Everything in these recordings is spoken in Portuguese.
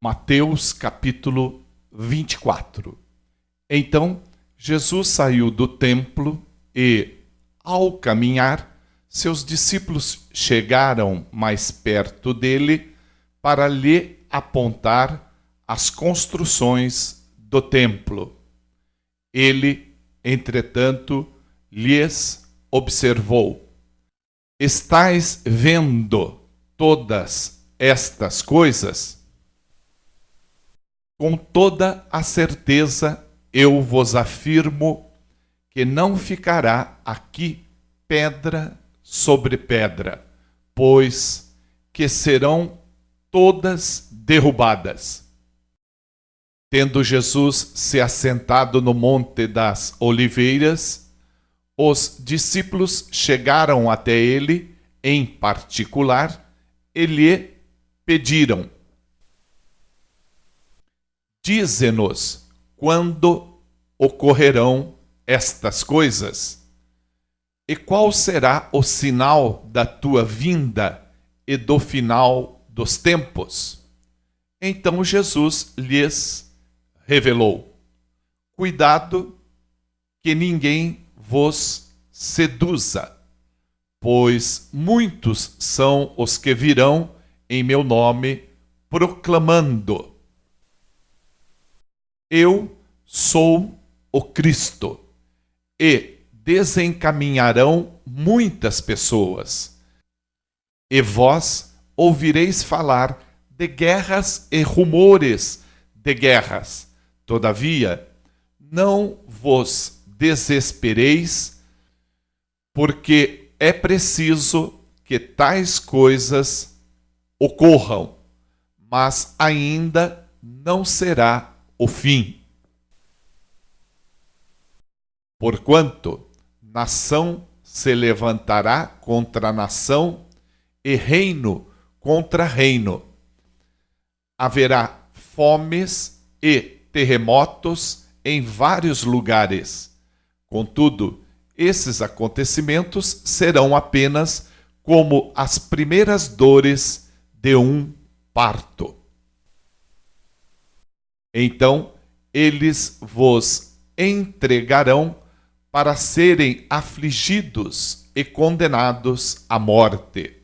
Mateus capítulo 24. Então Jesus saiu do templo e, ao caminhar, seus discípulos chegaram mais perto dele para lhe apontar as construções do templo. Ele, entretanto, lhes observou: estais vendo todas estas coisas? Com toda a certeza eu vos afirmo que não ficará aqui pedra sobre pedra, pois que serão todas derrubadas. Tendo Jesus se assentado no Monte das Oliveiras, os discípulos chegaram até ele em particular e lhe pediram: dize-nos quando ocorrerão estas coisas, e qual será o sinal da tua vinda e do final dos tempos? Então Jesus lhes revelou: cuidado que ninguém vos seduza, pois muitos são os que virão em meu nome proclamando: eu sou o Cristo, e desencaminharão muitas pessoas. E vós ouvireis falar de guerras e rumores de guerras. Todavia, não vos desespereis, porque é preciso que tais coisas ocorram, mas ainda não será o fim. Porquanto nação se levantará contra nação e reino contra reino. Haverá fomes e terremotos em vários lugares. Contudo, esses acontecimentos serão apenas como as primeiras dores de um parto. Então eles vos entregarão para serem afligidos e condenados à morte,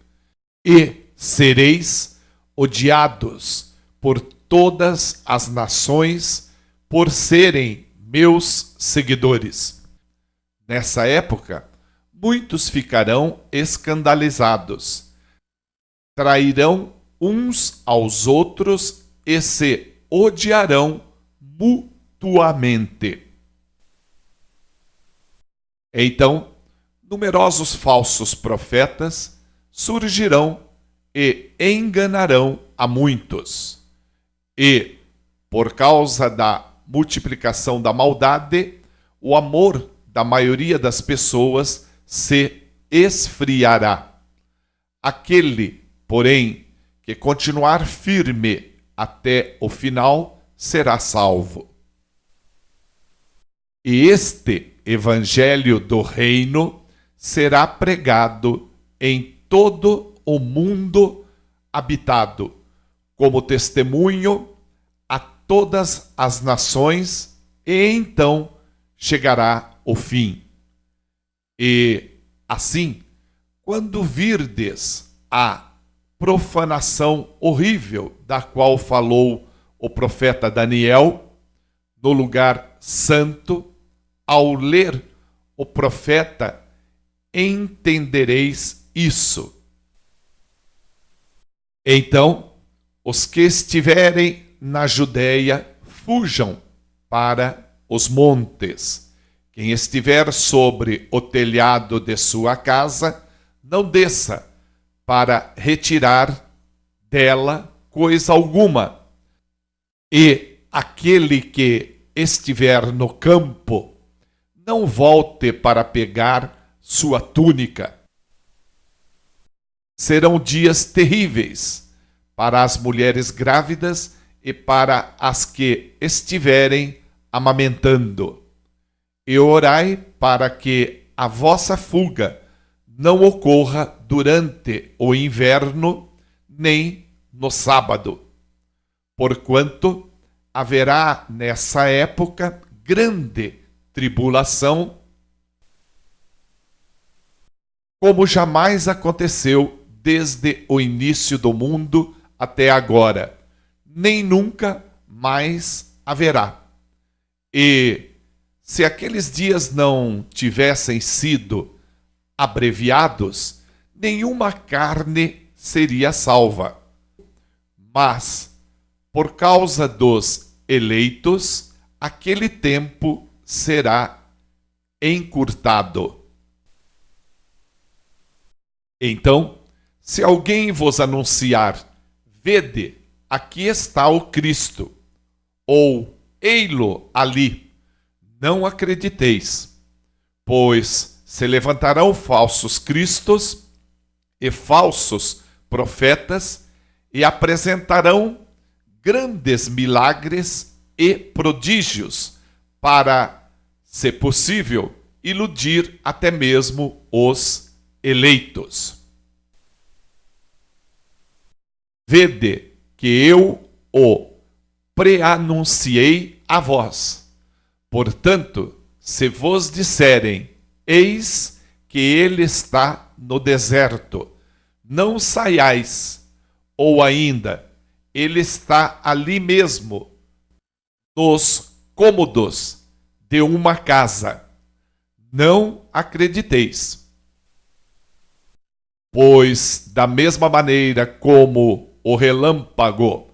e sereis odiados por todas as nações por serem meus seguidores. Nessa época, muitos ficarão escandalizados, trairão uns aos outros e se odiarão mutuamente. Então, numerosos falsos profetas surgirão e enganarão a muitos. E, por causa da multiplicação da maldade, o amor da maioria das pessoas se esfriará. Aquele, porém, que continuar firme até o final será salvo. E este evangelho do reino será pregado em todo o mundo habitado, como testemunho a todas as nações, e então chegará o fim. E assim, quando virdes a profanação horrível da qual falou o profeta Daniel no lugar santo, ao ler o profeta, entendereis isso. Então, os que estiverem na Judéia, fujam para os montes. Quem estiver sobre o telhado de sua casa, não desça para retirar dela coisa alguma. E aquele que estiver no campo, não volte para pegar sua túnica. Serão dias terríveis para as mulheres grávidas e para as que estiverem amamentando. E orai para que a vossa fuga não ocorra durante o inverno, nem no sábado, porquanto haverá nessa época grande tribulação, como jamais aconteceu desde o início do mundo até agora, nem nunca mais haverá. E se aqueles dias não tivessem sido abreviados, nenhuma carne seria salva. Mas, por causa dos eleitos, aquele tempo será encurtado. Então, se alguém vos anunciar, vede, aqui está o Cristo, ou ei-lo ali, não acrediteis, pois se levantarão falsos cristos e falsos profetas e apresentarão grandes milagres e prodígios para, se possível, iludir até mesmo os eleitos. Vede que eu o preanunciei a vós. Portanto, se vos disserem, eis que ele está no deserto, não saiais, ou ainda, ele está ali mesmo, nos cômodos de uma casa, não acrediteis. Pois, da mesma maneira como o relâmpago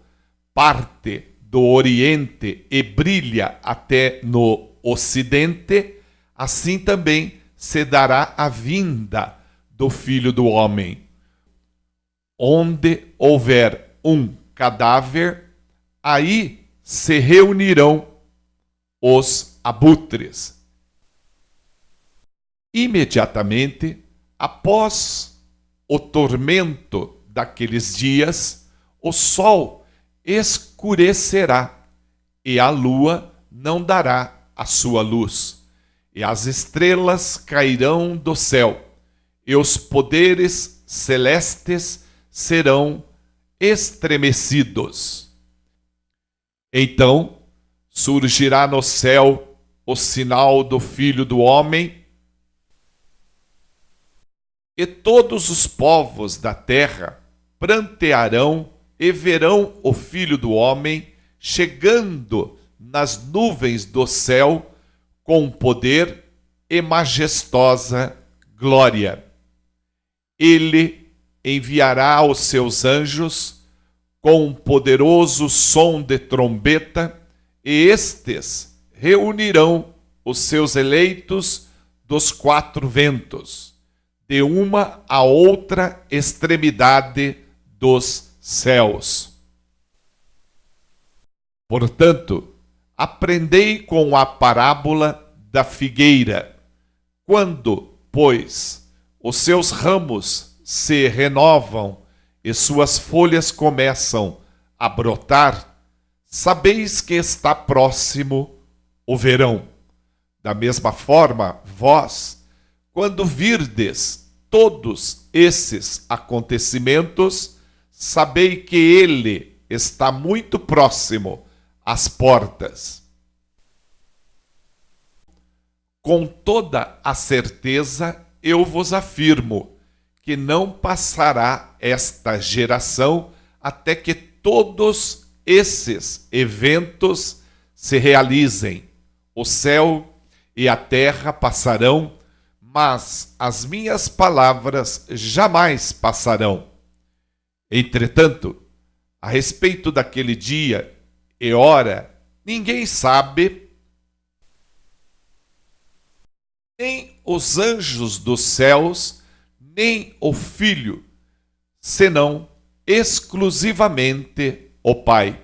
parte do Oriente e brilha até no Ocidente, assim também se dará a vinda do Filho do Homem. Onde houver um cadáver, aí se reunirão os abutres. Imediatamente, após o tormento daqueles dias, o sol escurecerá e a lua não dará a sua luz, e as estrelas cairão do céu, e os poderes celestes serão estremecidos. Então surgirá no céu o sinal do Filho do Homem, e todos os povos da terra prantearão e verão o Filho do Homem chegando nas nuvens do céu com poder e majestosa glória. Ele enviará os seus anjos com um poderoso som de trombeta, e estes reunirão os seus eleitos dos quatro ventos, de uma a outra extremidade dos céus. Portanto, aprendei com a parábola da figueira. Quando, pois, os seus ramos se renovam e suas folhas começam a brotar, sabeis que está próximo o verão. Da mesma forma, vós, quando virdes todos esses acontecimentos, sabei que ele está muito próximo às portas. Com toda a certeza eu vos afirmo que não passará esta geração até que todos esses eventos se realizem. O céu e a terra passarão, mas as minhas palavras jamais passarão. Entretanto, a respeito daquele dia e hora, ninguém sabe, nem os anjos dos céus, nem o Filho, senão exclusivamente o Pai.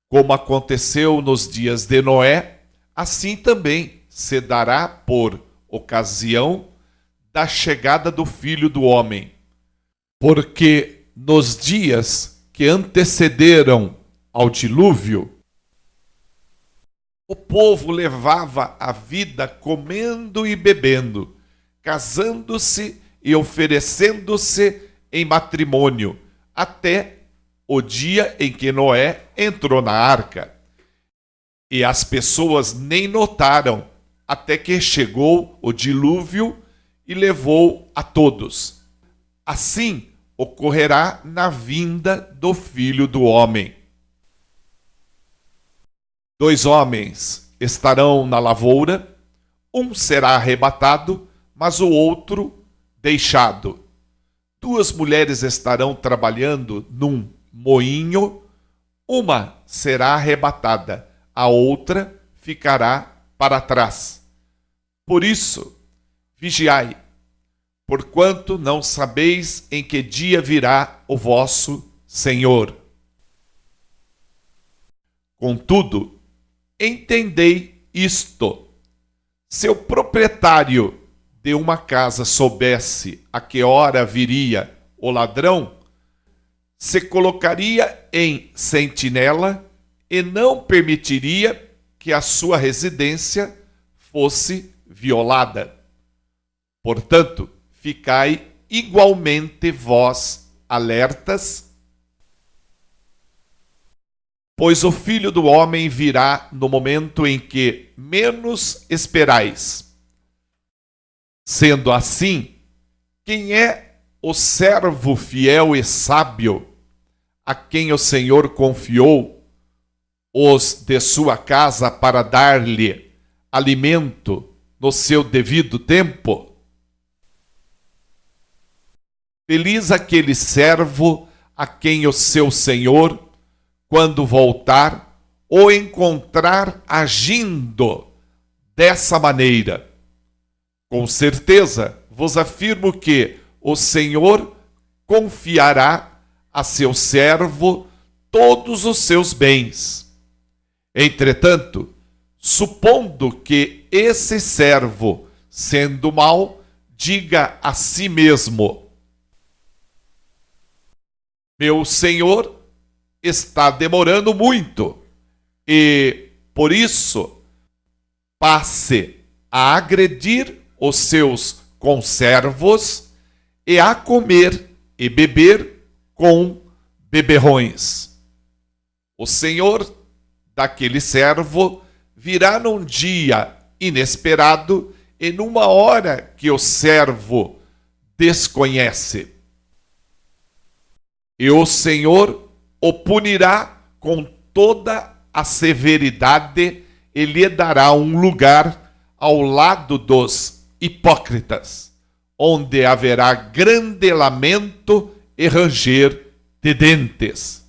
Como aconteceu nos dias de Noé, assim também se dará por ocasião da chegada do Filho do Homem. Porque nos dias que antecederam ao dilúvio, o povo levava a vida comendo e bebendo, casando-se e oferecendo-se em matrimônio, até o dia em que Noé entrou na arca. E as pessoas nem notaram, até que chegou o dilúvio e levou a todos. Assim ocorrerá na vinda do Filho do Homem. 2 homens estarão na lavoura, um será arrebatado, mas o outro deixado. 2 mulheres estarão trabalhando num moinho, uma será arrebatada, a outra ficará para trás. Por isso, vigiai, porquanto não sabeis em que dia virá o vosso Senhor. Contudo, entendei isto: se o proprietário de uma casa soubesse a que hora viria o ladrão, se colocaria em sentinela e não permitiria que a sua residência fosse violada. Portanto, ficai igualmente vós alertas, pois o Filho do Homem virá no momento em que menos esperais. Sendo assim, quem é o servo fiel e sábio, a quem o Senhor confiou os de sua casa para dar-lhe alimento no seu devido tempo? Feliz aquele servo a quem o seu Senhor, quando voltar, o encontrar agindo dessa maneira. Com certeza, vos afirmo que o Senhor confiará a seu servo todos os seus bens. Entretanto, supondo que esse servo, sendo mau, diga a si mesmo: meu senhor está demorando muito, e, por isso, passe a agredir os seus conservos e a comer e beber com beberrões. O senhor daquele servo virá num dia inesperado e numa hora que o servo desconhece. E o Senhor o punirá com toda a severidade e lhe dará um lugar ao lado dos hipócritas, onde haverá grande lamento e ranger de dentes.